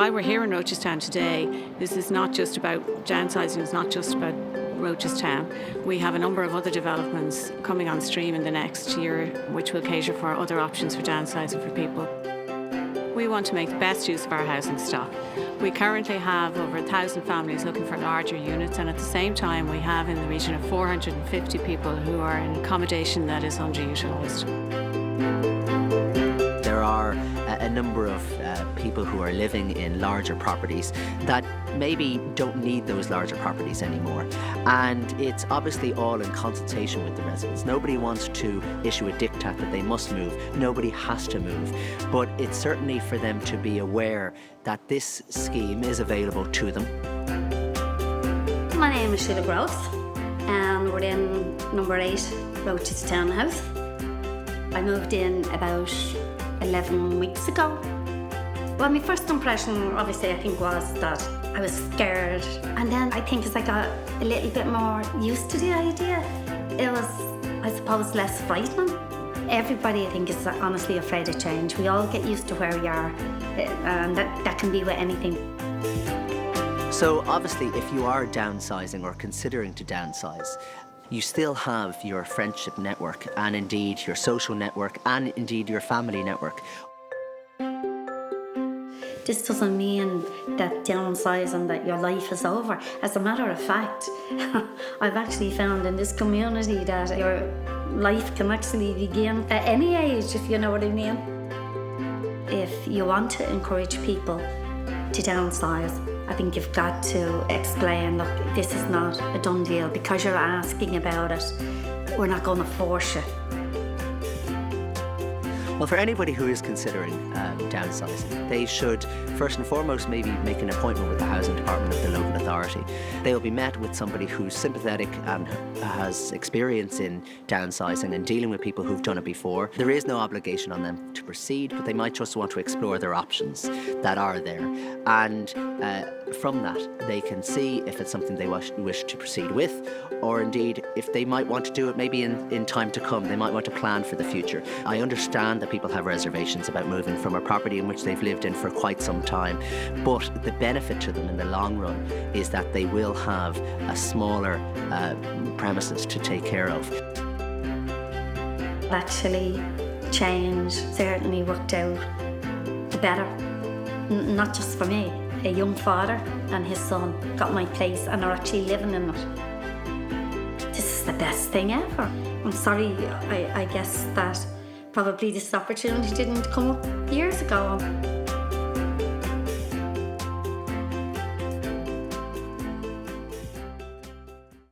why we're here in Rochestown today, this is not just about downsizing, it's not just about Rochestown. We have a number of other developments coming on stream in the next year which will cater for other options for downsizing for people. We want to make the best use of our housing stock. We currently have over 1,000 families looking for larger units, and at the same time we have in the region of 450 people who are in accommodation that is underutilised. There are a number of people who are living in larger properties that maybe don't need those larger properties anymore. And it's obviously all in consultation with the residents. Nobody wants to issue a diktat that they must move. Nobody has to move. But it's certainly for them to be aware that this scheme is available to them. My name is Sheila Gross and we're in number 8 Rochestown House. I moved in about 11 weeks ago. Well, my first impression, obviously, I think was that I was scared. And then I think as I got a little bit more used to the idea, it was, I suppose, less frightening. Everybody, I think, is honestly afraid of change. We all get used to where we are, and that can be with anything. So obviously, if you are downsizing or considering to downsize, you still have your friendship network and indeed your social network and indeed your family network. This doesn't mean that downsizing, that your life is over. As a matter of fact, I've actually found in this community that your life can actually begin at any age, if you know what I mean. If you want to encourage people to downsize, I think you've got to explain, look, this is not a done deal. Because you're asking about it, we're not going to force you. Well, for anybody who is considering downsizing, they should first and foremost maybe make an appointment with the housing department of the local authority. They will be met with somebody who's sympathetic and has experience in downsizing and dealing with people who've done it before. There is no obligation on them to proceed, but they might just want to explore their options that are there. And from that, they can see if it's something they wish to proceed with, or indeed if they might want to do it maybe in time to come. They might want to plan for the future. I understand that people have reservations about moving from a property in which they've lived in for quite some time, but the benefit to them in the long run is that they will have a smaller premises to take care of. Actually, change certainly worked out the better, not just for me. A young father and his son got my place and are actually living in it. This is the best thing ever. I'm sorry, I guess that probably this opportunity didn't come up years ago.